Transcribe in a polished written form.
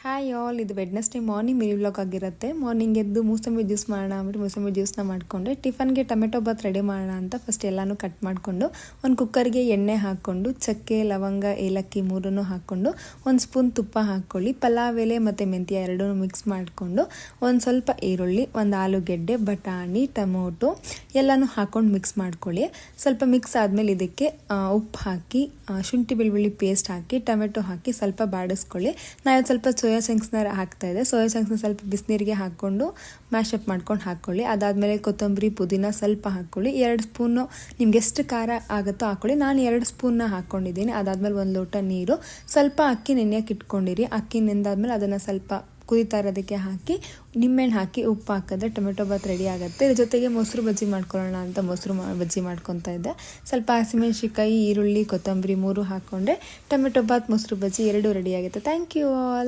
Hi all, ಇದು Wednesday morning mini vlog ಆಗಿರುತ್ತೆ. Morning ಎದ್ದು ಮೂಸಂಬಿ ಜ್ಯೂಸ್ ಮಾಡೋಣ ಅಂದ್ಬಿಟ್ಟು ಮೂಸಂಬಿ ಜ್ಯೂಸ್ನ ಮಾಡಿಕೊಂಡೆ. ಟಿಫನ್ಗೆ ಟೊಮೆಟೊ ಬಾತ್ ರೆಡಿ ಮಾಡೋಣ ಅಂತ ಫಸ್ಟ್ ಎಲ್ಲನೂ ಕಟ್ ಮಾಡಿಕೊಂಡು ಒಂದು ಕುಕ್ಕರ್ಗೆ ಎಣ್ಣೆ ಹಾಕ್ಕೊಂಡು ಚಕ್ಕೆ, ಲವಂಗ, ಏಲಕ್ಕಿ ಮೂರನ್ನು ಹಾಕ್ಕೊಂಡು ಒಂದು ಸ್ಪೂನ್ ತುಪ್ಪ ಹಾಕ್ಕೊಳ್ಳಿ. ಪಲಾವ್ ಎಲೆ ಮತ್ತು ಮೆಂತ್ಯ ಎರಡೂ ಮಿಕ್ಸ್ ಮಾಡಿಕೊಂಡು ಒಂದು ಸ್ವಲ್ಪ ಈರುಳ್ಳಿ, ಒಂದು ಆಲೂಗೆಡ್ಡೆ, ಬಟಾಣಿ, ಟೊಮೊಟೊ ಎಲ್ಲನೂ ಹಾಕ್ಕೊಂಡು ಮಿಕ್ಸ್ ಮಾಡ್ಕೊಳ್ಳಿ. ಸ್ವಲ್ಪ ಮಿಕ್ಸ್ ಆದಮೇಲೆ ಇದಕ್ಕೆ ಉಪ್ಪು ಹಾಕಿ, ಶುಂಠಿ ಬೆಳ್ಳುಳ್ಳಿ ಪೇಸ್ಟ್ ಹಾಕಿ, ಟೊಮೆಟೊ ಹಾಕಿ ಸ್ವಲ್ಪ ಬಾಡಿಸ್ಕೊಳ್ಳಿ. ನಾನು ಸ್ವಲ್ಪ ಸೋಯಾ ಚಂಕ್ಸ್ನ ಹಾಕ್ತಾಯಿದ್ದೆ. ಸೋಯಾ ಚಂಕ್ಸ್ನ ಸ್ವಲ್ಪ ಬಿಸಿನೀರಿಗೆ ಹಾಕ್ಕೊಂಡು ಮ್ಯಾಶಪ್ ಮಾಡ್ಕೊಂಡು ಹಾಕ್ಕೊಳ್ಳಿ. ಅದಾದಮೇಲೆ ಕೊತ್ತಂಬರಿ, ಪುದೀನ ಸ್ವಲ್ಪ ಹಾಕ್ಕೊಳ್ಳಿ. 2 ಸ್ಪೂನು ನಿಮ್ಗೆ ಎಷ್ಟು ಖಾರ ಆಗುತ್ತೋ ಹಾಕ್ಕೊಳ್ಳಿ. ನಾನು 2 ಸ್ಪೂನ್ನ ಹಾಕ್ಕೊಂಡಿದ್ದೀನಿ. ಅದಾದಮೇಲೆ 1 ಲೋಟ ನೀರು, ಸ್ವಲ್ಪ ಅಕ್ಕಿ ನೆನೆಯೋಕೆ ಇಟ್ಕೊಂಡಿರಿ. ಅಕ್ಕಿ ನೆಂದಾದ್ಮೇಲೆ ಅದನ್ನು ಸ್ವಲ್ಪ ಕುದಿತಾ ಇರೋದಕ್ಕೆ ಹಾಕಿ ನಿಂಬೆಹಣ್ಣು ಹಾಕಿ ಉಪ್ಪು ಹಾಕಿದ್ರೆ ಟೊಮೆಟೊ ಬಾತ್ ರೆಡಿ ಆಗುತ್ತೆ. ಇದ್ರ ಜೊತೆಗೆ ಮೊಸರು ಬಜ್ಜಿ ಮಾಡ್ಕೊಳ್ಳೋಣ ಅಂತ ಮೊಸರು ಬಜ್ಜಿ ಮಾಡ್ಕೊತಾ ಇದ್ದೆ. ಸ್ವಲ್ಪ ಹಸಿಮೆಣ್ಸಿಕಾಯಿ, ಈರುಳ್ಳಿ, ಕೊತ್ತಂಬರಿ 3 ಹಾಕ್ಕೊಂಡ್ರೆ ಟೊಮೆಟೊ ಬಾತ್, ಮೊಸರು ಬಜ್ಜಿ ಎರಡೂ ರೆಡಿ ಆಗುತ್ತೆ. Thank you all.